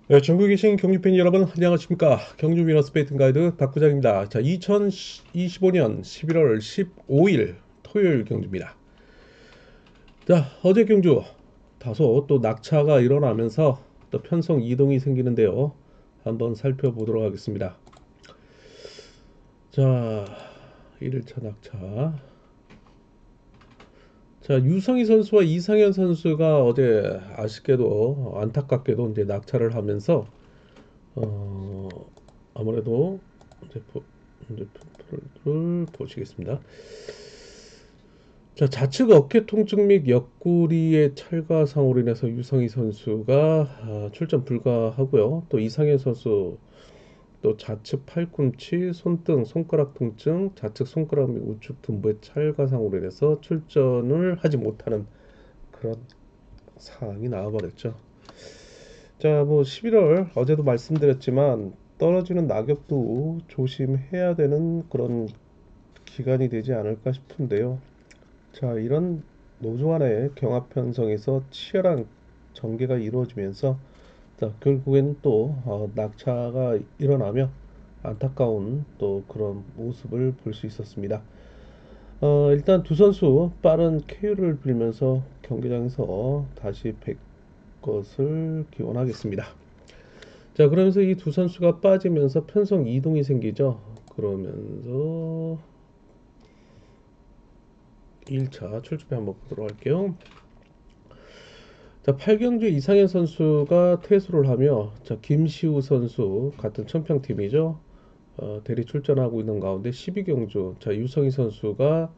네, 전국에 계신 경주팬 여러분 안녕하십니까. 경주 위너스 베이팅 가이드 박부장입니다. 자, 2025년 11월 15일 토요일 경주입니다. 자, 어제 경주 다소 또 낙차가 일어나면서 또 편성 이동이 생기는데요. 한번 살펴보도록 하겠습니다. 자, 1일차 낙차. 자, 유성희 선수와 이상현 선수가 어제 아쉽게도 안타깝게도 이제 낙차를 하면서 어, 아무래도 이제 이제 표를 보시겠습니다. 자, 좌측 어깨 통증 및 옆구리의 찰과상으로 인해서 유성희 선수가 출전 불가하고요. 또 이상현 선수 또 좌측 팔꿈치, 손등, 손가락 통증, 좌측 손가락 및 우측 등부의 찰과상으로 인해서 출전을 하지 못하는 그런 상황이 나와버렸죠. 자, 뭐 11월 어제도 말씀드렸지만 떨어지는 낙엽도 조심해야 되는 그런 기간이 되지 않을까 싶은데요. 자, 이런 노조 간의 경합 편성에서 치열한 전개가 이루어지면서 자, 결국엔 또 낙차가 일어나며 안타까운 또 그런 모습을 볼 수 있었습니다. 일단 두 선수 빠른 쾌유를 빌면서 경기장에서 다시 뵐 것을 기원하겠습니다. 자, 그러면서 이 두 선수가 빠지면서 편성 이동이 생기죠. 그러면서 1차 출주배 한번 보도록 할게요. 자, 8경주 이상현 선수가 퇴소를 하며 자, 김시우 선수 같은 천평팀이죠. 대리 출전하고 있는 가운데 12경주 자, 유성희 선수가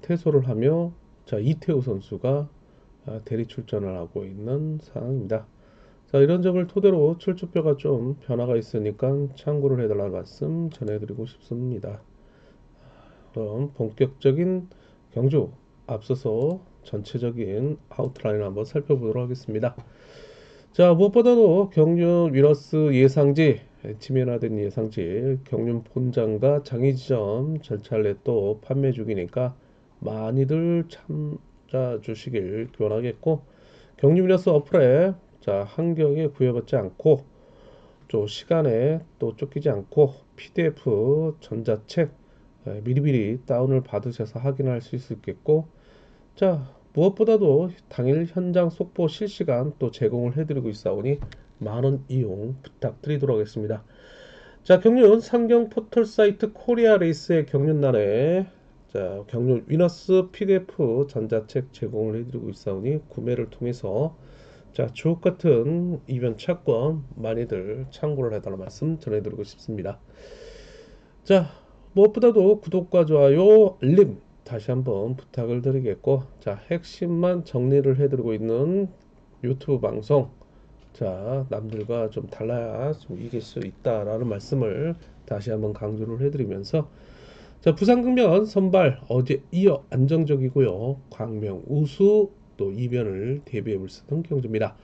퇴소를 하며 자, 이태우 선수가 대리 출전을 하고 있는 상황입니다. 자, 이런 점을 토대로 출주표가 좀 변화가 있으니까 참고를 해달라는 말씀 전해드리고 싶습니다. 그럼 본격적인 경주 앞서서 전체적인 아웃라인 한번 살펴보도록 하겠습니다. 자, 무엇보다도 경륜 위너스 예상지, 지면화된 예상지, 경륜 본장과 장의지점 절차를 또 판매 중이니까 많이들 참자 주시길 기원하겠고, 경륜 위너스 어플에 자, 한경에 구애받지 않고 또 시간에 또 쫓기지 않고 PDF 전자책 미리미리 다운을 받으셔서 확인할 수 있겠고, 자, 무엇보다도 당일 현장 속보 실시간 또 제공을 해드리고 있사오니 많은 이용 부탁드리도록 하겠습니다. 자, 경륜 상경 포털 사이트 코리아 레이스의 경륜란에 자, 경륜 위너스 PDF 전자책 제공을 해드리고 있사오니 구매를 통해서 자, 주옥 같은 이변 차권 많이들 참고를 해달라는 말씀 전해드리고 싶습니다. 자, 무엇보다도 구독과 좋아요, 알림 다시 한번 부탁을 드리겠고, 자, 핵심만 정리를 해드리고 있는 유튜브 방송. 자, 남들과 좀 달라야 좀 이길 수 있다라는 말씀을 다시 한번 강조를 해드리면서, 자, 부산극면 선발 어제 이어 안정적이고요. 광명 우수 또 이변을 대비해 볼 수 있는 경주입니다.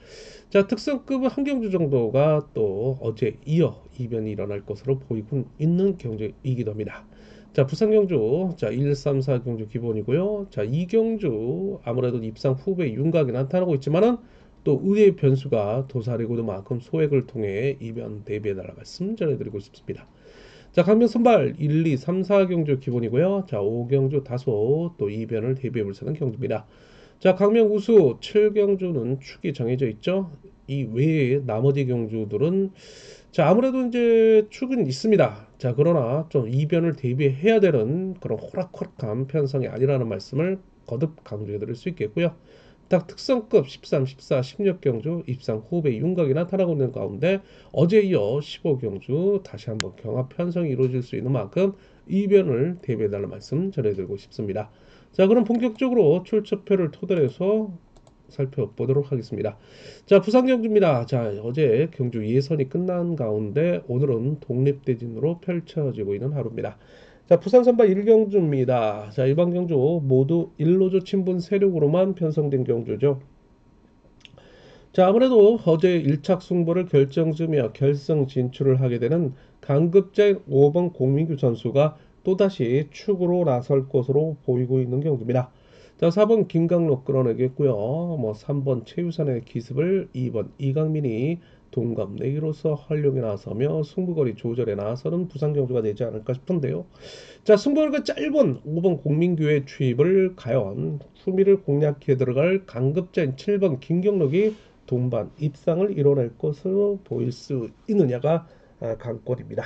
자, 특성급은 한 경주 정도가 또 어제 이어 이변이 일어날 것으로 보이고 있는 경주이기도 합니다. 자, 부산 경주 자 1, 3, 4 경주 기본이고요. 자, 2경주 아무래도 입상 후배 윤곽이 나타나고 있지만은 또 의외의 변수가 도사리고도만큼 소액을 통해 이변 대비해달라 말씀 전해드리고 싶습니다. 자, 강변 선발 1, 2, 3, 4경주 기본이고요. 자, 5경주 다소 또 이변을 대비해 볼 수 있는 경주입니다. 자, 강명 우수 7경주는 축이 정해져 있죠. 이 외에 나머지 경주들은 자, 아무래도 이제 축은 있습니다. 자, 그러나 좀 이변을 대비해야 되는 그런 호락호락한 편성이 아니라는 말씀을 거듭 강조해 드릴 수 있겠고요. 딱 특성급 13, 14, 16경주 입상 호흡의 윤곽이 나타나고 있는 가운데 어제 이어 15경주 다시 한번 경합 편성이 이루어질 수 있는 만큼 이변을 대비해달라는 말씀 전해드리고 싶습니다. 자, 그럼 본격적으로 출처표를 토대로 해서 살펴보도록 하겠습니다. 자, 부산 경주입니다. 자, 어제 경주 예선이 끝난 가운데 오늘은 독립대진으로 펼쳐지고 있는 하루입니다. 자, 부산 선발 1경주입니다. 자, 일반 경주 모두 1노조 친분 세력으로만 편성된 경주죠. 자, 아무래도 어제 1착 승부를 결정지으며 결승 진출을 하게 되는 강급자인 5번 공민규 선수가 또다시 축으로 나설 것으로 보이고 있는 경주입니다. 자, 4번 김강록 끌어내겠고요. 뭐 3번 최유산의 기습을 2번 이강민이 동갑내기로서 활용에 나서며 승부거리 조절에 나서는 부상 경주가 되지 않을까 싶은데요. 자, 승부거리가 짧은 5번 공민규의 추입을 과연 후미를 공략해 들어갈 강급자인 7번 김경록이 동반 입상을 이뤄낼 것으로 보일 수 있느냐가 관건입니다.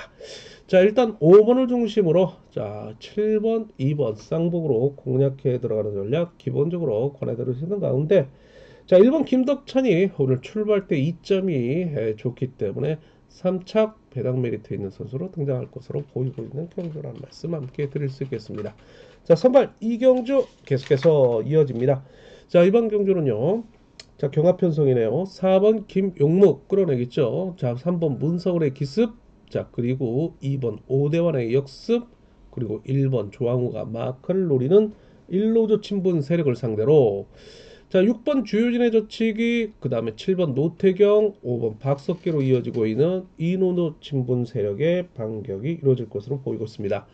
자, 일단 5번을 중심으로 자 7번, 2번 쌍복으로 공략해 들어가는 전략 기본적으로 권해드리는 가운데 자 1번 김덕찬이 오늘 출발 때 2점이 좋기 때문에 3착 배당 메리트 있는 선수로 등장할 것으로 보이고 있는 경주라는 말씀 함께 드릴 수 있겠습니다. 자, 선발 이경주 계속해서 이어집니다. 자, 이번 경주는요. 자, 경합 편성이네요. 4번 김용묵 끌어내겠죠. 자, 3번 문서울의 기습. 자, 그리고 2번 오대환의 역습. 그리고 1번 조항우가 마크를 노리는 1로조 친분 세력을 상대로 자, 6번 주효진의 저치기, 그 다음에 7번 노태경, 5번 박석기로 이어지고 있는 이노노 친분 세력의 반격이 이루어질 것으로 보이고 있습니다.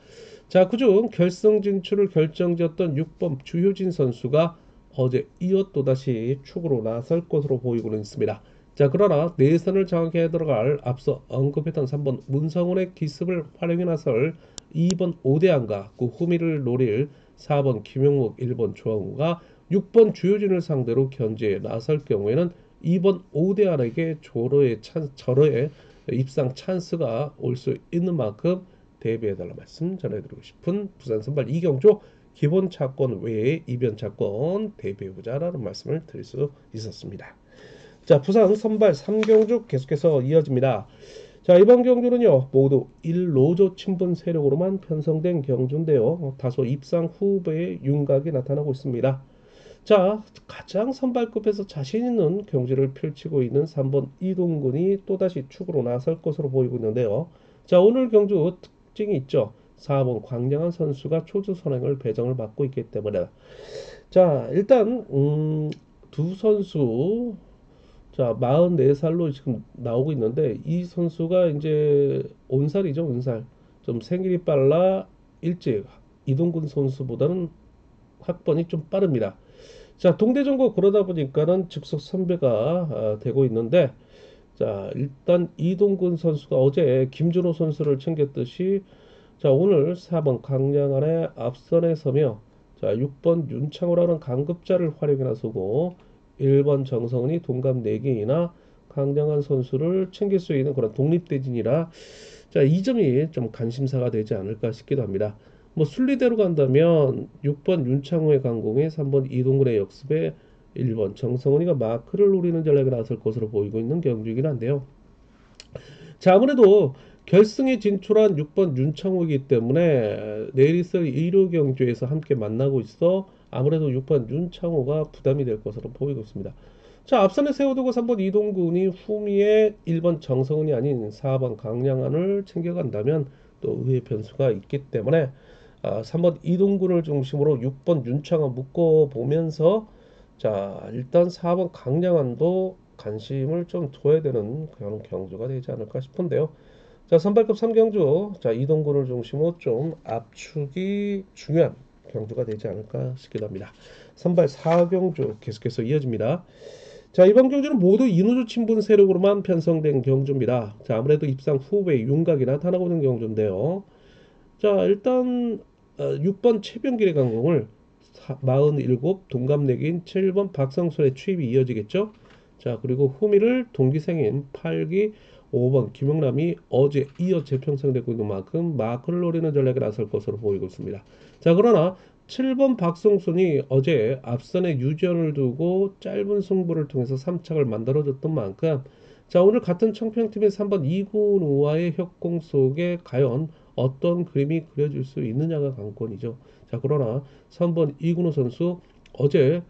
자, 그중 결승 진출을 결정지었던 6번 주효진 선수가 어제 이어 또다시 축으로 나설 것으로 보이고는 있습니다. 자, 그러나 내선을 장악해 들어갈 앞서 언급했던 3번 문성훈의 기습을 활용해 나설 2번 오대안과 그 후미를 노릴 4번 김용묵, 1번 조항우가 6번 주효진을 상대로 견제에 나설 경우에는 2번 오대안에게 절호의 입상 찬스가 올 수 있는 만큼 대비해달라 말씀 전해드리고 싶은 부산 선발 이경주 기본 차권 외에 이변 차권 대비해보자라는 말씀을 드릴 수 있었습니다. 자, 부산 선발 3경주 계속해서 이어집니다. 자, 이번 경주는요 모두 1로조 친분 세력으로만 편성된 경주인데요. 다소 입상 후배의 윤곽이 나타나고 있습니다. 자, 가장 선발급에서 자신 있는 경기를 펼치고 있는 3번 이동근이 또다시 축으로 나설 것으로 보이고 있는데요. 자, 오늘 경주 특징이 있죠. 4번 광량한 선수가 초주 선행을 배정을 받고 있기 때문에 자, 일단 두 선수 자, 44살로 지금 나오고 있는데 이 선수가 이제 온살이죠, 온살. 좀 생일이 빨라 일찍 이동근 선수보다는 학번이 좀 빠릅니다. 자, 동대전고 그러다 보니까는 즉석 선배가 되고 있는데 자, 일단 이동근 선수가 어제 김준호 선수를 챙겼듯이 자, 오늘 4번 강량한의 앞선에 서며 자, 6번 윤창호라는 강급자를 활용해 나서고 1번 정성은이 동갑 4개이나 강량한 선수를 챙길 수 있는 그런 독립대진이라 자, 이 점이 좀 관심사가 되지 않을까 싶기도 합니다. 뭐 순리대로 간다면 6번 윤창호의 강공에 3번 이동근의 역습에 1번 정성은이가 마크를 노리는 전략이 나설 것으로 보이고 있는 경주이긴 한데요. 자, 아무래도 결승에 진출한 6번 윤창호이기 때문에 내일 있을 1호 경주에서 함께 만나고 있어 아무래도 6번 윤창호가 부담이 될 것으로 보이고 있습니다. 자, 앞선에 세워두고 3번 이동근이 후미에 1번 정성은이 아닌 4번 강량한을 챙겨간다면 또 의외의 변수가 있기 때문에 3번 이동근을 중심으로 6번 윤창호 묶어보면서 자, 일단 4번 강량한도 관심을 좀 둬야 되는 그런 경주가 되지 않을까 싶은데요. 자, 선발급 3경주 자, 이동근을 중심으로 좀 압축이 중요한 경주가 되지 않을까 싶기도 합니다. 선발 4경주 계속해서 이어집니다. 자, 이번 경주는 모두 인우주 친분 세력으로만 편성된 경주입니다. 자, 아무래도 입상 후에 윤곽이 나타나고 있는 경주인데요. 자, 일단 6번 최병길의 강공을 47 동갑내기인 7번 박성순의 추입이 이어지겠죠. 자, 그리고 후미를 동기생인 8기 5번 김영남이 어제 이어 재편성되고 있는 만큼 마크를 노리는 전략에 나설 것으로 보이고 있습니다. 자, 그러나 7번 박성순이 어제 앞선에 유전을 두고 짧은 승부를 통해서 3착을 만들어줬던 만큼 자, 오늘 같은 청평팀의 3번 이군우와의 협공 속에 과연 어떤 그림이 그려질 수 있느냐가 관건이죠. 자, 그러나 3번 이군우 선수 어제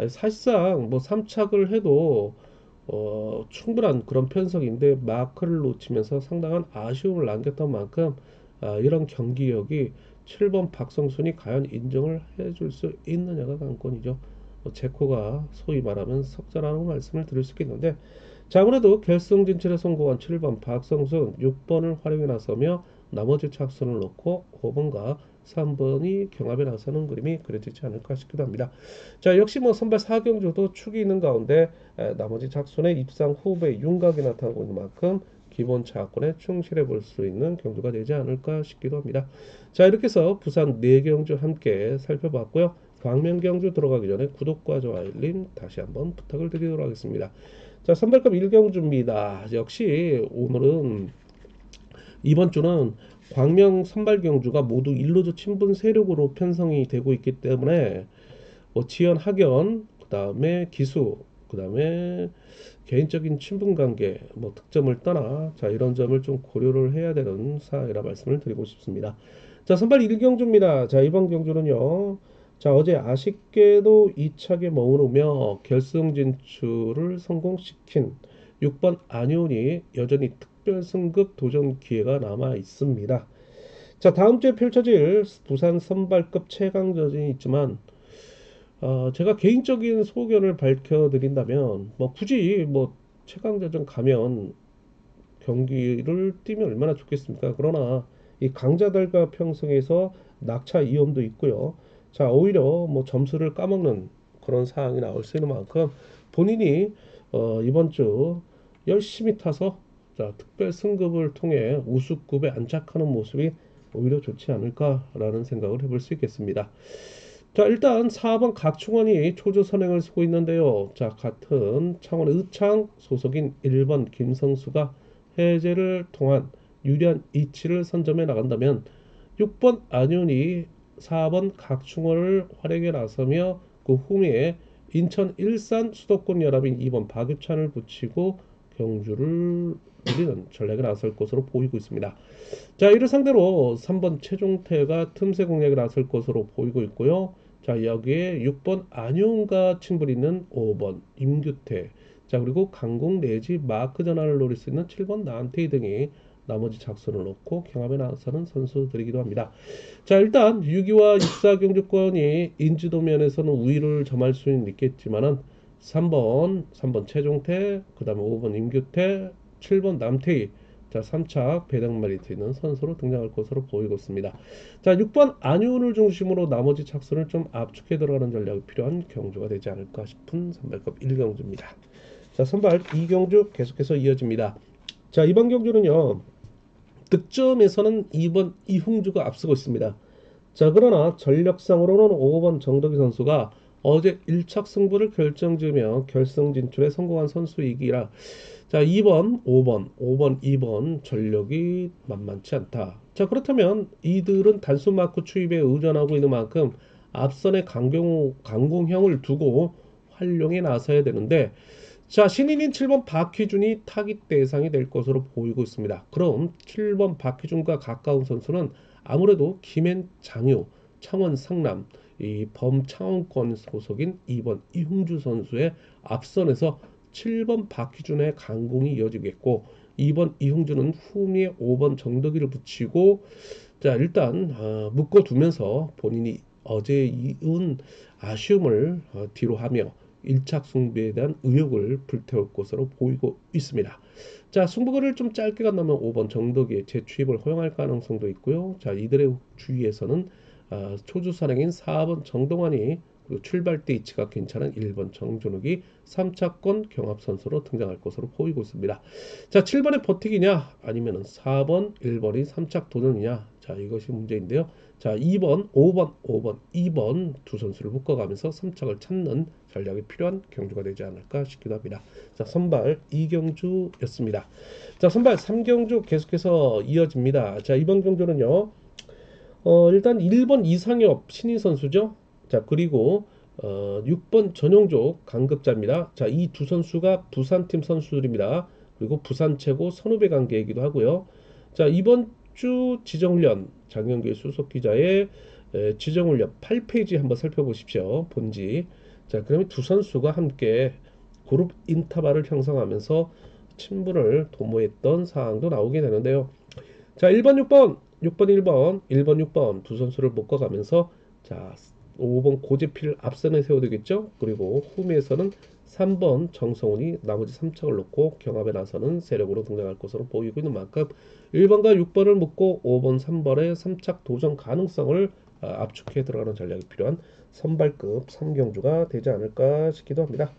사실상 뭐 3착을 해도 충분한 그런 편성인데 마크를 놓치면서 상당한 아쉬움을 남겼던 만큼 이런 경기력이 7번 박성순이 과연 인정을 해줄 수 있느냐가 관건이죠. 제코가 소위 말하면 석자라는 말씀을 드릴 수 있겠는데 자, 아무래도 결승 진출에 성공한 7번 박성순 6번을 활용해 나서며 나머지 착순을 놓고 5번과 3번이 경합에 나서는 그림이 그려지지 않을까 싶기도 합니다. 자, 역시 뭐 선발 4경주도 축이 있는 가운데 나머지 작손의 입상 후배 윤곽이 나타나고 있는 만큼 기본 차권에 충실해 볼 수 있는 경주가 되지 않을까 싶기도 합니다. 자, 이렇게 해서 부산 4경주 함께 살펴봤고요. 광명경주 들어가기 전에 구독과 좋아요, 알림 다시 한번 부탁을 드리도록 하겠습니다. 자, 선발급 1경주입니다. 역시 오늘은 이번 주는 광명 선발 경주가 모두 일루즈 친분 세력으로 편성이 되고 있기 때문에 뭐 지연 학연, 그 다음에 기수, 그 다음에 개인적인 친분 관계, 뭐 득점을 떠나 자 이런 점을 좀 고려를 해야 되는 사항이라 말씀을 드리고 싶습니다. 자, 선발 1경주입니다. 자, 이번 경주는요. 자, 어제 아쉽게도 2차게 머무르며 결승 진출을 성공시킨 6번 안효은이 여전히 특별 승급 도전 기회가 남아 있습니다. 자, 다음 주에 펼쳐질 부산 선발급 최강전이 있지만 제가 개인적인 소견을 밝혀드린다면 뭐 굳이 뭐 최강자전 가면 경기를 뛰면 얼마나 좋겠습니까? 그러나 이 강자들과 평승에서 낙차 위험도 있고요. 자, 오히려 뭐 점수를 까먹는 그런 상황이 나올 수 있는 만큼 본인이 이번 주 열심히 타서 자, 특별 승급을 통해 우수급에 안착하는 모습이 오히려 좋지 않을까라는 생각을 해볼 수 있겠습니다. 자, 일단 4번 각충원이 초조 선행을 쓰고 있는데요. 자, 같은 창원 의창 소속인 1번 김성수가 해제를 통한 유리한 이치를 선점해 나간다면 6번 안윤이 4번 각충원을 활약에 나서며 그 후미에 인천 일산 수도권 연합인 2번 박유찬을 붙이고 경주를 누리는 전략에 나설 것으로 보이고 있습니다. 자, 이를 상대로 3번 최종태가 틈새 공략에 나설 것으로 보이고 있고요. 자, 여기에 6번 안용과 친분이 있는 5번 임규태, 자, 그리고 강공 내지 마크 전환을 노릴 수 있는 7번 나한테이 등이 나머지 작선을 놓고 경합에 나서는 선수들이기도 합니다. 자, 일단 6위와 64 경주권이 인지도 면에서는 우위를 점할 수는 있겠지만은 3번 최종태, 그 다음에 5번 임규태, 7번 남태희, 자, 3차 배당 메리트 있는 선수로 등장할 것으로 보이고 있습니다. 자, 6번 안윤을 중심으로 나머지 착선을 좀 압축해 들어가는 전략이 필요한 경주가 되지 않을까 싶은 선발급 1경주입니다. 자, 선발 2경주 계속해서 이어집니다. 자, 이번 경주는요. 득점에서는 2번 이흥주가 앞서고 있습니다. 자, 그러나 전력상으로는 5번 정덕희 선수가 어제 1착 승부를 결정지으며 결승 진출에 성공한 선수이기라 자, 2번, 5번, 2번 전력이 만만치 않다. 자, 그렇다면 이들은 단순 마크 추입에 의존하고 있는 만큼 앞선의 강공형을 두고 활용에 나서야 되는데 자, 신인인 7번 박희준이 타깃 대상이 될 것으로 보이고 있습니다. 그럼 7번 박희준과 가까운 선수는 아무래도 김앤 장유, 창원 상남, 이 범창원권 소속인 2번 이흥주 선수의 앞선에서 7번 박희준의 강공이 이어지겠고 2번 이흥주는 후미에 5번 정덕이를 붙이고 자, 일단 묶어두면서 본인이 어제 이은 아쉬움을 뒤로 하며 1착 승부에 대한 의욕을 불태울 것으로 보이고 있습니다. 자, 승부거리를 좀 짧게 간다면 5번 정덕이의 재취입을 허용할 가능성도 있고요. 자, 이들의 주위에서는 초주선행인 4번 정동환이 그리고 출발대 위치가 괜찮은 1번 정준욱이 3차권 경합선수로 등장할 것으로 보이고 있습니다. 자, 7번에 버티기냐 아니면 4번 1번이 3착 도전이냐 자, 이것이 문제인데요. 자, 2번 5번 2번 두 선수를 묶어가면서 3착을 찾는 전략이 필요한 경주가 되지 않을까 싶기도 합니다. 자, 선발 2경주였습니다. 자, 선발 3경주 계속해서 이어집니다. 자, 이번 경주는요. 일단 1번 이상엽 신인 선수죠. 자, 그리고 6번 전용조 강급자입니다. 자, 이 두 선수가 부산팀 선수들입니다. 그리고 부산 최고 선후배 관계이기도 하고요. 자, 이번 주 지정훈련 장영규 수석 기자의 지정훈련 8페이지 한번 살펴보십시오. 본지. 자, 그러면 두 선수가 함께 그룹 인터벌을 형성하면서 친분을 도모했던 사항도 나오게 되는데요. 자, 1번 6번 1번 두 선수를 묶어가면서 자, 5번 고재필 앞선에 세워두겠죠. 그리고 후미에서는 3번 정성훈이 나머지 3착을 놓고 경합에 나서는 세력으로 등장할 것으로 보이고 있는 만큼 1번과 6번을 묶고 5번, 3번의 3착 도전 가능성을 압축해 들어가는 전략이 필요한 선발급 3경주가 되지 않을까 싶기도 합니다.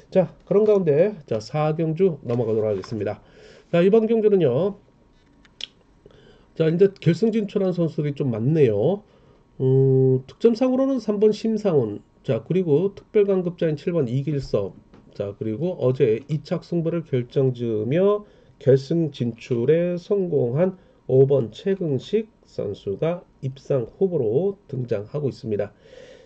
자, 그런 가운데 자 4경주 넘어가도록 하겠습니다. 자, 이번 경주는요. 자, 이제 결승 진출한 선수들이 좀 많네요. 득점상으로는 3번 심상훈, 자, 그리고 특별강급자인 7번 이길섭, 자, 그리고 어제 2착 승부를 결정지으며 결승 진출에 성공한 5번 최근식 선수가 입상 후보로 등장하고 있습니다.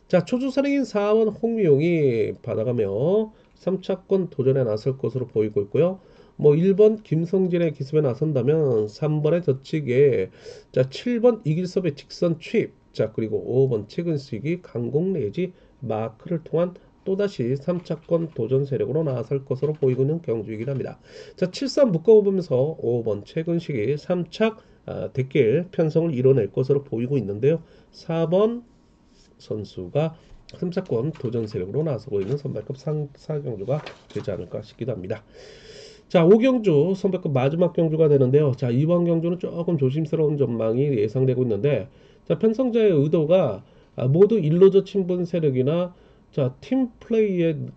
자, 초주선행인 4번 홍미용이 받아가며 3차권 도전에 나설 것으로 보이고 있고요. 뭐 1번 김성진의 기습에 나선다면 3번의 저치기에 자 7번 이길섭의 직선 취입, 자 그리고 5번 최근식이 강공 내지 마크를 통한 또다시 3차권 도전 세력으로 나설 것으로 보이고 있는 경주이긴 합니다. 자 7-3 묶어보면서 5번 최근식이 3착 대길 편성을 이뤄낼 것으로 보이고 있는데요. 4번 선수가 3차권 도전 세력으로 나서고 있는 선발급 4경주가 되지 않을까 싶기도 합니다. 자, 5경주 선발급 마지막 경주가 되는데요. 자, 이번 경주는 조금 조심스러운 전망이 예상되고 있는데, 자, 편성자의 의도가 모두 일로저 친분 세력이나 자, 팀 플레이의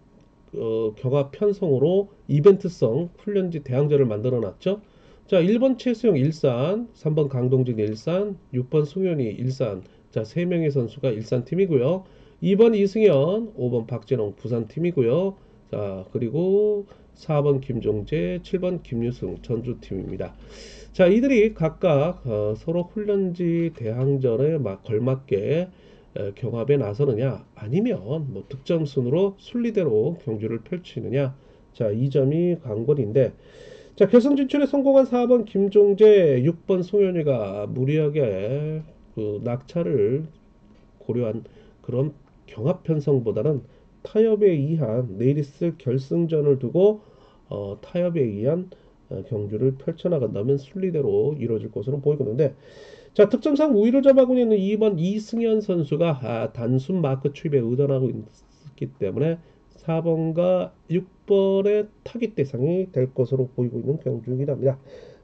경합 편성으로 이벤트성 훈련지 대항전을 만들어 놨죠. 자, 1번 최수영 일산, 3번 강동진 일산, 6번 승현이 일산. 자, 3명의 선수가 일산 팀이고요. 2번 이승현, 5번 박진홍 부산 팀이고요. 자, 그리고 4번 김종재, 7번 김유승 전주팀입니다. 자, 이들이 각각 서로 훈련지 대항전에 걸맞게 경합에 나서느냐 아니면 뭐 득점 순으로 순리대로 경주를 펼치느냐, 자, 이 점이 관건인데, 자, 결승 진출에 성공한 4번 김종재, 6번 송현이가 무리하게 그 낙차를 고려한 그런 경합 편성보다는 타협에 의한 내일 있을 결승전을 두고 타협에 의한 경주를 펼쳐나간다면 순리대로 이루어질 것으로 보이고 있는데, 자, 득점상 우위를 잡아가고 있는 2번 이승현 선수가 단순 마크 추입에 의존하고 있기 때문에 4번과 6번의 타깃 대상이 될 것으로 보이고 있는 경주이긴 합니다.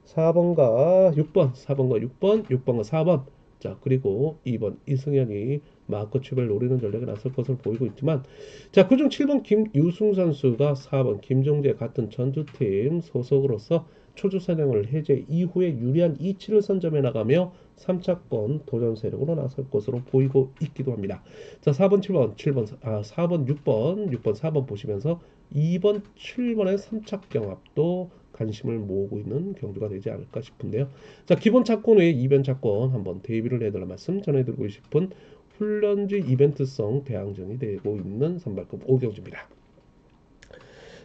4번과 6번, 4번과 6번, 6번과 4번, 자, 그리고 2번 이승현이 마크 추입을 노리는 전략에 나설 것으로 보이고 있지만, 자, 그중 7번 김유승 선수가 4번 김종재 같은 전주팀 소속으로서 초주 사냥을 해제 이후에 유리한 이치를 선점해 나가며 3차권 도전 세력으로 나설 것으로 보이고 있기도 합니다. 자, 4번, 7번, 4번, 6번, 6번, 4번 보시면서 2번, 7번의 3착 경합도 관심을 모으고 있는 경주가 되지 않을까 싶은데요. 자, 기본 차권 외에 이변 차권 한번 대비를 해달라 말씀 전해드리고 싶은 훈련지 이벤트성 대항전이 되고 있는 선발급 5경주입니다.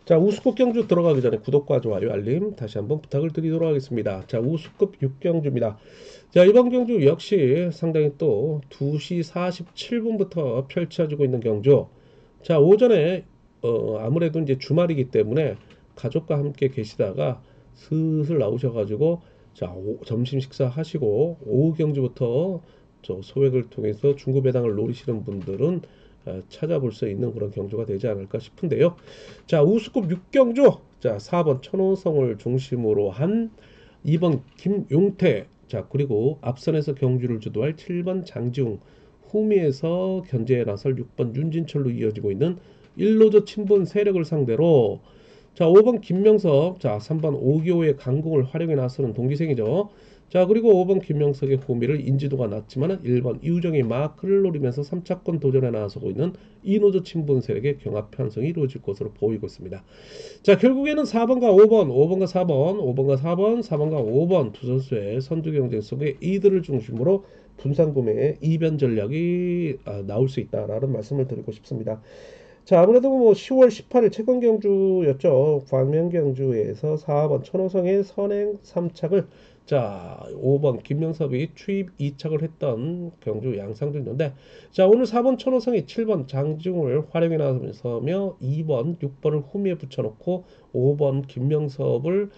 자, 우수급 경주 들어가기 전에 구독과 좋아요, 알림 다시 한번 부탁을 드리도록 하겠습니다. 자, 우수급 6경주입니다. 자, 이번 경주 역시 상당히 또 2시 47분부터 펼쳐지고 있는 경주. 자, 오전에 아무래도 이제 주말이기 때문에 가족과 함께 계시다가 슬슬 나오셔가지고 자, 점심 식사 하시고 오후 경주부터 저 소액을 통해서 중고 배당을 노리시는 분들은 찾아볼 수 있는 그런 경주가 되지 않을까 싶은데요. 자, 우수급 6경주, 자, 4번 천호성을 중심으로 한 2번 김용태, 자, 그리고 앞선에서 경주를 주도할 7번 장지웅, 후미에서 견제에 나설 6번 윤진철로 이어지고 있는 일로저 친분 세력을 상대로, 자, 5번 김명석, 자, 3번 오기호의 강공을 활용해 나서는 동기생이죠. 자, 그리고 5번 김명석의 호미를 인지도가 낮지만 1번 이우정의 마크를 노리면서 3차권 도전에 나서고 있는 이노조 친분 세력의 경합 편성이 이루어질 것으로 보이고 있습니다. 자, 결국에는 4번과 5번, 5번과 4번, 5번과 4번, 4번과 5번 두 선수의 선두 경쟁 속에 이들을 중심으로 분산 구매의 이변 전략이 나올 수 있다라는 말씀을 드리고 싶습니다. 자, 아무래도 뭐 10월 18일 채권 경주였죠. 광명 경주에서 4번 천호성의 선행 3착을, 자, 5번 김명섭이 추입 2착을 했던 경주 양상도 있는데, 자, 오늘 4번 천호성이 7번 장지웅을 활용해 나서며 2번 6번을 후미에 붙여놓고 5번 김명섭을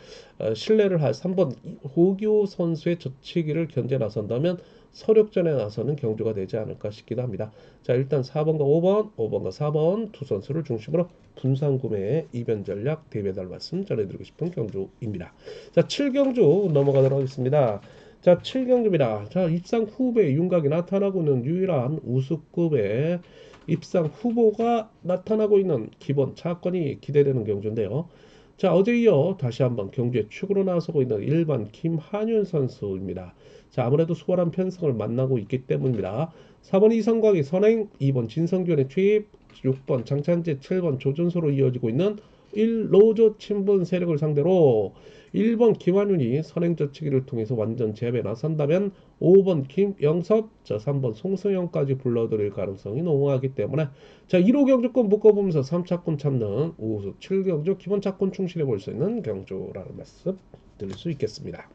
신뢰를 할 3번 호기호 선수의 저치기를 견제 나선다면 서력전에 나서는 경주가 되지 않을까 싶기도 합니다. 자, 일단 4번과 5번, 5번과 4번 두 선수를 중심으로 분산 구매의 이변 전략 대배달 말씀 전해드리고 싶은 경주입니다. 자, 7경주 넘어가도록 하겠습니다. 자, 7경주입니다. 자, 입상 후보의 윤곽이 나타나고 있는 유일한 우수급의 입상 후보가 나타나고 있는 기본 차권이 기대되는 경주인데요. 자, 어제 이어 다시 한번 경주에 축으로 나서고 있는 1번 김한윤 선수입니다. 자, 아무래도 수월한 편성을 만나고 있기 때문입니다. 4번 이성광이 선행, 2번 진성균의 투입, 6번 장찬재, 7번 조준소로 이어지고 있는 1로조 친분 세력을 상대로 1번 김한윤이 선행저치기를 통해서 완전 제압에 나선다면 5번 김영섭, 자 3번 송승영까지 불러들일 가능성이 농후하기 때문에 자 1호 경주권 묶어보면서 3차권 참는 우수 7경주 기본 차권 충실해 볼 수 있는 경주라는 말씀 드릴 수 있겠습니다.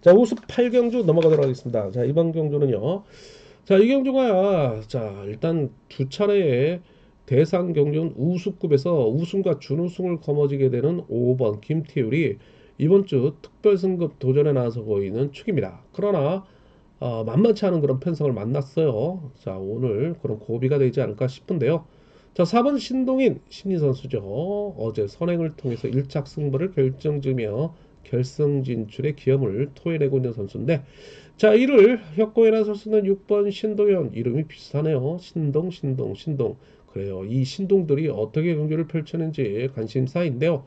자 우수 8경주 넘어가도록 하겠습니다. 자 이번 경주는요. 자 이 경주가 자 일단 두 차례의 대상 경주는 우수급에서 우승과 준우승을 거머쥐게 되는 5번 김태율이 이번 주 특별 승급 도전에 나서고 있는 축입니다. 그러나 만만치 않은 그런 편성을 만났어요. 자 오늘 그런 고비가 되지 않을까 싶은데요. 자 4번 신동인 신인 선수죠. 어제 선행을 통해서 1착 승부를 결정지으며 결승 진출의 기염을 토해내고 있는 선수인데 자 이를 협고에 나서서는 6번 신동현 이름이 비슷하네요. 신동 그래요. 이 신동들이 어떻게 경기를 펼치는지 관심사인데요.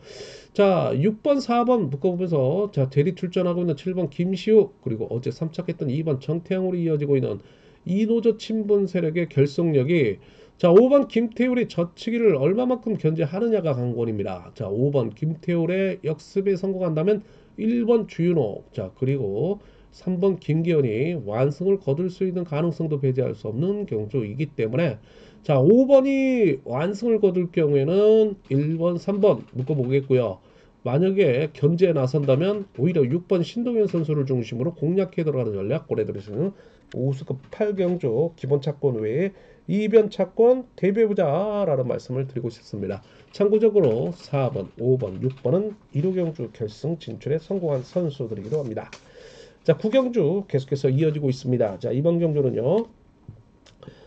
자 6번 4번 묶어보면서 자 대리 출전하고 있는 7번 김시우 그리고 어제 3착했던 2번 정태양으로 이어지고 있는 이노조 친분 세력의 결속력이 자 5번 김태울의 젖히기를 얼마만큼 견제하느냐가 관건입니다. 자 5번 김태울의 역습에 성공한다면 1번 주윤호 자 그리고 3번 김기현이 완승을 거둘 수 있는 가능성도 배제할 수 없는 경주이기 때문에 자 5번이 완승을 거둘 경우에는 1번 3번 묶어보겠고요. 만약에 견제에 나선다면 오히려 6번 신동현 선수를 중심으로 공략해 들어가는 전략 보내드릴 수 있는 우수급 8경주 기본 차권 외에 이변 차권 대배우자라는 말씀을 드리고 싶습니다. 참고적으로 4번, 5번, 6번은 1호 경주 결승 진출에 성공한 선수들이기도 합니다. 자 9경주 계속해서 이어지고 있습니다. 자 이번 경주는요.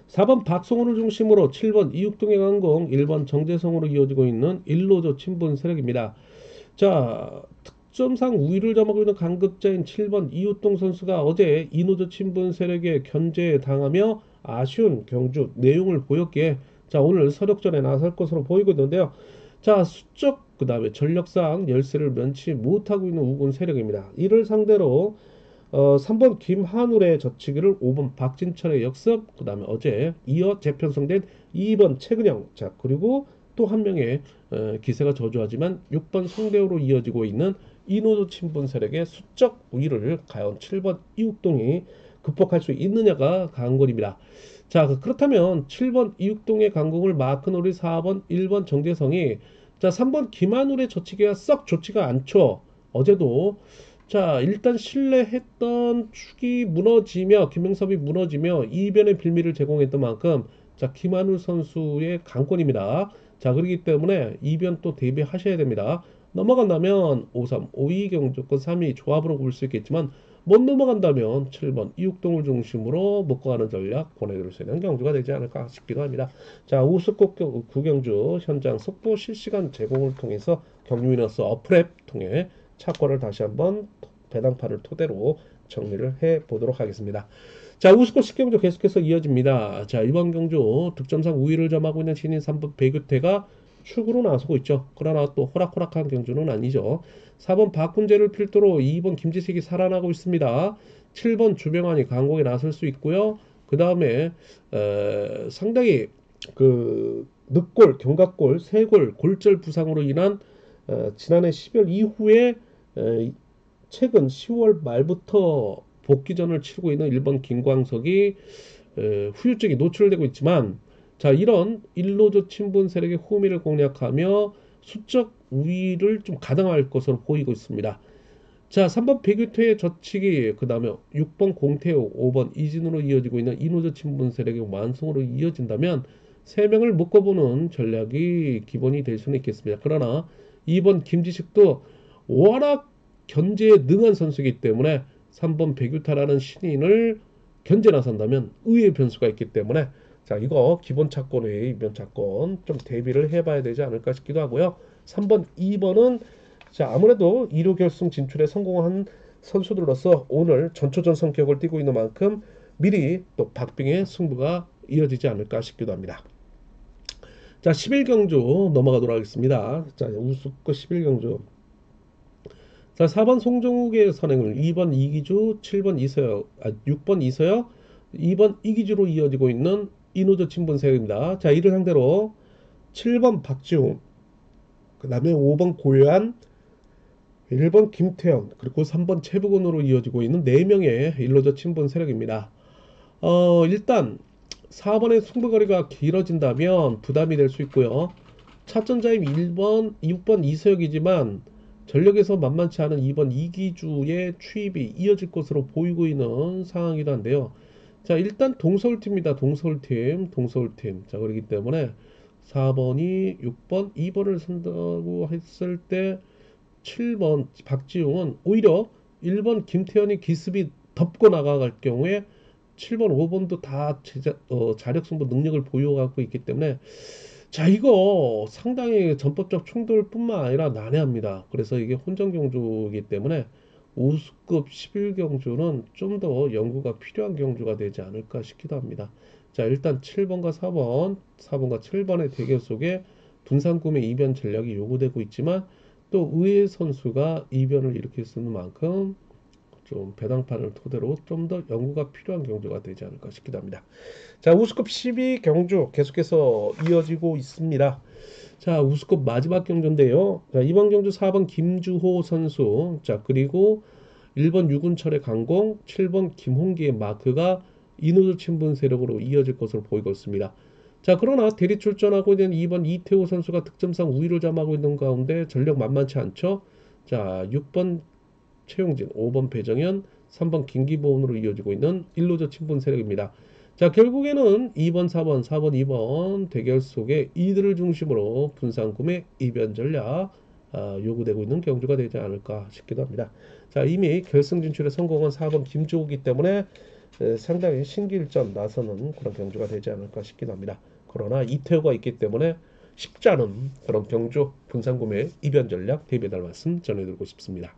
4번 박성훈을 중심으로 7번 이육동의 강공, 1번 정재성으로 이어지고 있는 1로조 친분 세력입니다. 자 득점상 우위를 점하고 있는 강급자인 7번 이육동 선수가 어제 이노조 친분 세력에 견제에 당하며 아쉬운 경주 내용을 보였기에 자 오늘 서력전에 나설 것으로 보이고 있는데요. 자 수적 그 다음에 전력상 열세를 면치 못하고 있는 우군 세력입니다. 이를 상대로 3번 김한울의 젖히기를 5번 박진철의 역습 그 다음에 어제 이어 재편성된 2번 최근영 자 그리고 또 한 명의 기세가 저조하지만 6번 송대호로 이어지고 있는 이노조 친분 세력의 수적 우위를 과연 7번 이육동이 극복할 수 있느냐가 관건입니다. 자 그렇다면 7번 이육동의 강공을 마크놀이 4번 1번 정재성이 자 3번 김한울의 젖히기가 썩 좋지가 않죠. 어제도 자 일단 신뢰했던 축이 무너지며 김명섭이 무너지며 이변의 빌미를 제공했던 만큼 자 김한울 선수의 강권입니다. 자 그렇기 때문에 이변 또 대비하셔야 됩니다. 넘어간다면 5-3, 5-2 경주권 3위 조합으로 볼 수 있겠지만 못 넘어간다면 7번 이육동을 중심으로 먹고 가는 전략 보내드릴 수 있는 경주가 되지 않을까 싶기도 합니다. 자 우수국 구경주 현장 속보 실시간 제공을 통해서 경유위너스 어플앱 통해 차권을 다시 한번 배당판을 토대로 정리를 해 보도록 하겠습니다. 자 우수권 10경주 계속해서 이어집니다. 자 이번 경주 득점상 우위를 점하고 있는 신인 3번 배규태가 축으로 나서고 있죠. 그러나 또 호락호락한 경주는 아니죠. 4번 박훈재를 필두로 2번 김지식이 살아나고 있습니다. 7번 주병환이 강공에 나설 수 있고요. 그 다음에 상당히 그 늑골, 경각골, 쇄골, 골절 부상으로 인한 지난해 10월 이후에 최근 10월 말부터 복귀전을 치르고 있는 1번 김광석이 후유증이 노출되고 있지만 자 이런 일로조 친분 세력의 호미를 공략하며 수적 우위를 좀 가당할 것으로 보이고 있습니다. 자 3번 백유태의 젖히기 그 다음에 6번 공태호 5번 이진으로 이어지고 있는 이노조 친분 세력의 완성으로 이어진다면 3명을 묶어보는 전략이 기본이 될 수는 있겠습니다. 그러나 2번 김지식도 워낙 견제에 능한 선수이기 때문에 3번 백유타라는 신인을 견제 나선다면 의외의 변수가 있기 때문에 자, 이거 기본 차권 외에 이변 차권 좀 대비를 해봐야 되지 않을까 싶기도 하고요. 3번, 2번은 자, 아무래도 2루 결승 진출에 성공한 선수들로서 오늘 전초전 성격을 띠고 있는 만큼 미리 또 박빙의 승부가 이어지지 않을까 싶기도 합니다. 자, 11경주 넘어가도록 하겠습니다. 자, 우수급 11경주. 자, 4번 송정욱의 선행을 2번 이기주, 7번 이서혁, 6번 이서혁, 2번 이기주로 이어지고 있는 이노조 친분세입니다. 자, 이를 상대로 7번 박지웅, 그 다음에 5번 고요한, 1번 김태형, 그리고 3번 최부근으로 이어지고 있는 4명의 일로저 친분 세력입니다. 일단 4번의 승부거리가 길어진다면 부담이 될 수 있고요. 차전자임 1번, 6번 이서혁이지만 전력에서 만만치 않은 2번 이기주의 추입이 이어질 것으로 보이고 있는 상황이기도 한데요. 자, 일단 동서울팀입니다. 동서울팀. 자, 그렇기 때문에 4번이 6번, 2번을 쓴다고 했을 때 7번 박지웅은 오히려 1번 김태현이 기습이 덮고 나가갈 경우에 7번, 5번도 다 자력 승부 능력을 보유하고 있기 때문에 자, 이거 상당히 전법적 충돌뿐만 아니라 난해합니다. 그래서 이게 혼전 경주이기 때문에 우수급 11경주는 좀 더 연구가 필요한 경주가 되지 않을까 싶기도 합니다. 자, 일단 7번과 4번과 7번의 대결 속에 분산구매 이변 전략이 요구되고 있지만 또 의외의 선수가 이변을 일으킬 수 있는 만큼 좀 배당판을 토대로 좀 더 연구가 필요한 경주가 되지 않을까 싶기도 합니다. 자, 우수급 12경주 계속해서 이어지고 있습니다. 자, 우수급 마지막 경주인데요. 자, 이번 경주 4번 김주호 선수, 자, 그리고 1번 유군철의 강공, 7번 김홍기의 마크가 이노조 친분 세력으로 이어질 것으로 보이고 있습니다. 자, 그러나 대리 출전하고 있는 2번 이태호 선수가 득점상 우위를 점하고 있는 가운데 전력 만만치 않죠. 자, 6번 최용진, 5번 배정현, 3번 김기보은으로 이어지고 있는 일로저 친분 세력입니다. 자, 결국에는 2번, 4번, 2번 대결 속에 이들을 중심으로 분산구매 이변 전략 요구되고 있는 경주가 되지 않을까 싶기도 합니다. 자, 이미 결승 진출에 성공한 4번 김주호이기 때문에 상당히 신기일전 나서는 그런 경주가 되지 않을까 싶기도 합니다. 그러나 이태호가 있기 때문에 쉽지 않은 그런 경주 분산구매 이변 전략 대비해달 말씀 전해드리고 싶습니다.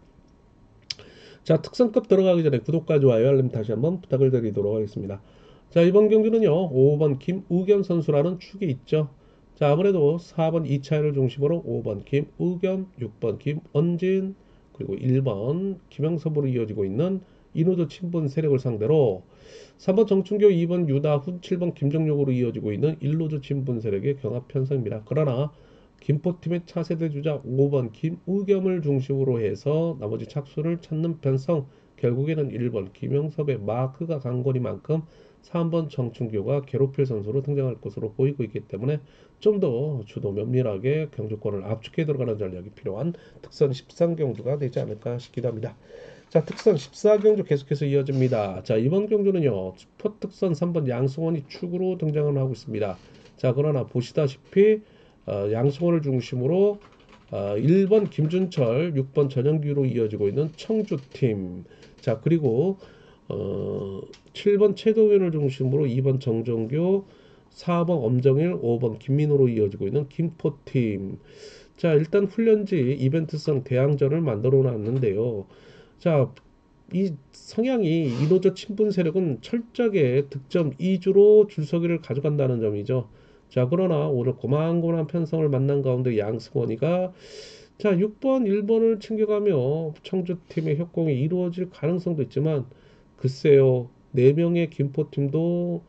자, 특성급 들어가기 전에 구독과 좋아요, 알림 다시 한번 부탁을 드리도록 하겠습니다. 자, 이번 경주는요, 5번 김우겸 선수라는 축이 있죠. 자, 아무래도 4번 이차이를 중심으로 5번 김우겸, 6번 김언진, 그리고 1번 김영섭으로 이어지고 있는 이노조 친분 세력을 상대로 3번 정춘교, 2번 유다훈, 7번 김정력으로 이어지고 있는 일로조 친분 세력의 경합 편성입니다. 그러나 김포팀의 차세대 주자 5번 김우겸을 중심으로 해서 나머지 착수를 찾는 편성, 결국에는 1번 김영섭의 마크가 강거리만큼 3번 정춘교가 괴롭힐 선수로 등장할 것으로 보이고 있기 때문에 좀 더 주도 면밀하게 경주권을 압축해 들어가는 전략이 필요한 특선 13경주가 되지 않을까 싶기도 합니다. 자, 특선 14경주 계속해서 이어집니다. 자, 이번 경주는요, 슈퍼 특선 3번 양승원이 축으로 등장을 하고 있습니다. 자, 그러나 보시다시피 양승원을 중심으로 1번 김준철, 6번 전영규로 이어지고 있는 청주팀. 자, 그리고 7번 최도현을 중심으로 2번 정정교, 4번 엄정일, 5번 김민호로 이어지고 있는 김포팀. 자, 일단 훈련지 이벤트성 대항전을 만들어 놨는데요. 자, 이 성향이 이노조 친분 세력은 철저하게 득점 2주로 줄서기를 가져간다는 점이죠. 자, 그러나 오늘 고만고만한 편성을 만난 가운데 양승원이가 자, 6번, 1번을 챙겨가며 청주팀의 협공이 이루어질 가능성도 있지만 글쎄요, 4명의 김포팀도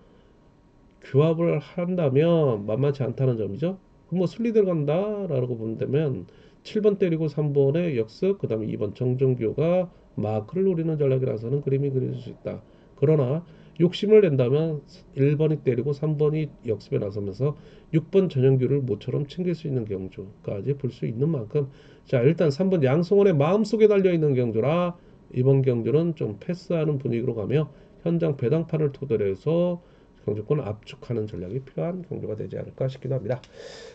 규합을 한다면 만만치 않다는 점이죠. 뭐 순리 들어간다라고 본다면 7번 때리고 3번의 역습, 그 다음에 2번 정정규가 마크를 노리는 전략이라서는 그림이 그려질 수 있다. 그러나 욕심을 낸다면 1번이 때리고 3번이 역습에 나서면서 6번 전영규를 모처럼 챙길 수 있는 경주까지 볼 수 있는 만큼 자, 일단 3번 양승원의 마음속에 달려있는 경주라 이번 경주는 좀 패스하는 분위기로 가며 현장 배당판을 토대로 해서 경주권을 압축하는 전략이 필요한 경주가 되지 않을까 싶기도 합니다.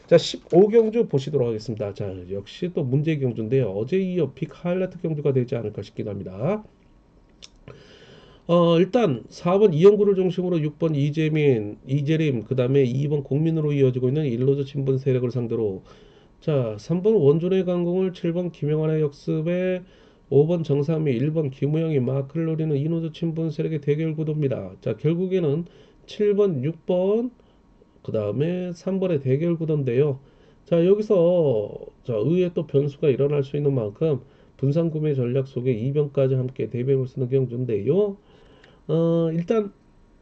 자, 15경주 보시도록 하겠습니다. 자, 역시 또 문제 경주인데요. 어제 이어 픽 하이라이트 경주가 되지 않을까 싶기도 합니다. 일단 4번 이영구를 중심으로 6번 이재민, 이재림, 그 다음에 2번 공민으로 이어지고 있는 일로드 친분 세력을 상대로 자, 3번 원준의 강공을 7번 김영환의 역습에 5번 정상미, 1번 김우영이 마크를 노리는 이노드 친분 세력의 대결 구도입니다. 자, 결국에는 7번, 6번, 그 다음에 3번의 대결 구도인데요. 자, 여기서 자, 의외 또 변수가 일어날 수 있는 만큼 분산 구매 전략 속에 2변까지 함께 대비해볼 수 있는 경주인데요. 일단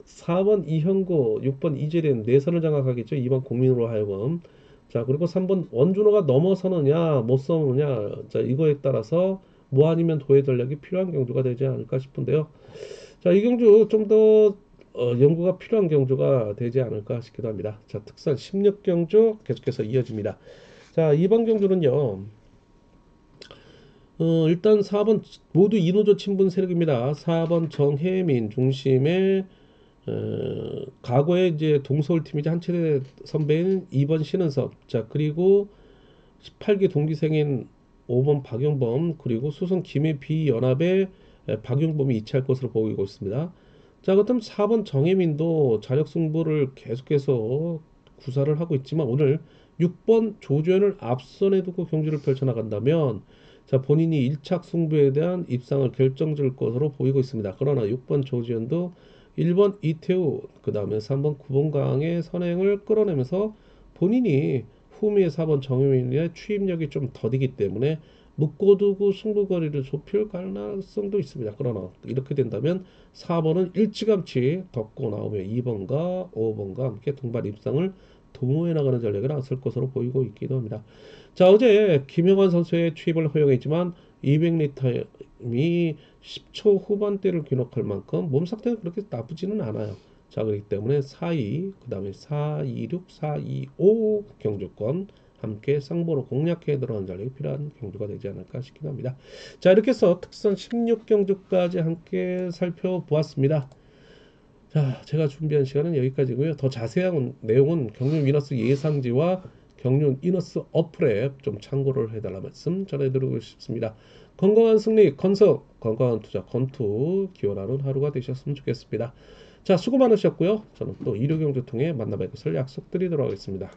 4번 이형구, 6번 이재림 내선을 장악하겠죠. 2번 국민으로 하여금. 자, 그리고 3번 원준호가 넘어서느냐, 못 서느냐. 자, 이거에 따라서 뭐 아니면 도의 전략이 필요한 경주가 되지 않을까 싶은데요. 자, 이 경주 좀 더 연구가 필요한 경주가 되지 않을까 싶기도 합니다. 자, 특선 16경주 계속해서 이어집니다. 자, 이번 경주는요. 일단 4번 모두 이노조 친분 세력입니다. 4번 정혜민 중심의 과거에 이제 동서울 팀이자 한체대 선배인 2번 신은섭, 자 그리고 18기 동기생인 5번 박용범, 그리고 수성 김해 비연합의 박용범이 이체할 것으로 보이고 있습니다. 자 그렇다면 4번 정혜민도 자력 승부를 계속해서 구사를 하고 있지만 오늘 6번 조주현을 앞선에 두고 경주를 펼쳐나간다면 자 본인이 1착 승부에 대한 입상을 결정질 것으로 보이고 있습니다. 그러나 6번 조주현도 1번 이태우, 그 다음에 3번 구봉강의 선행을 끌어내면서 본인이 후미의 4번 정유민의 추임력이 좀 더디기 때문에 묶어두고 승부거리를 좁힐 가능성도 있습니다. 그러나 이렇게 된다면 4번은 일찌감치 덮고 나오며 2번과 5번과 함께 등반 입상을 도모해 나가는 전략을 나설 것으로 보이고 있기도 합니다. 자, 어제 김영환 선수의 투입을 허용했지만 200m이 10초 후반대를 기록할 만큼 몸 상태는 그렇게 나쁘지는 않아요. 자, 그렇기 때문에 4.2, 그 다음에 4.26, 4.25 경주권 함께 쌍보로 공략해 들어간 전략이 필요한 경주가 되지 않을까 싶긴 합니다. 자, 이렇게 해서 특선 16경주까지 함께 살펴보았습니다. 자, 제가 준비한 시간은 여기까지고요. 더 자세한 내용은 경륜 위너스 예상지와 경륜 이너스 어플에 좀 참고를 해달라 말씀 전해드리고 싶습니다. 건강한 승리, 건성, 건강한 투자, 건투 기원하는 하루가 되셨으면 좋겠습니다. 자, 수고 많으셨고요. 저는 또 일요경주 통해 만나뵐 것을 약속드리도록 하겠습니다.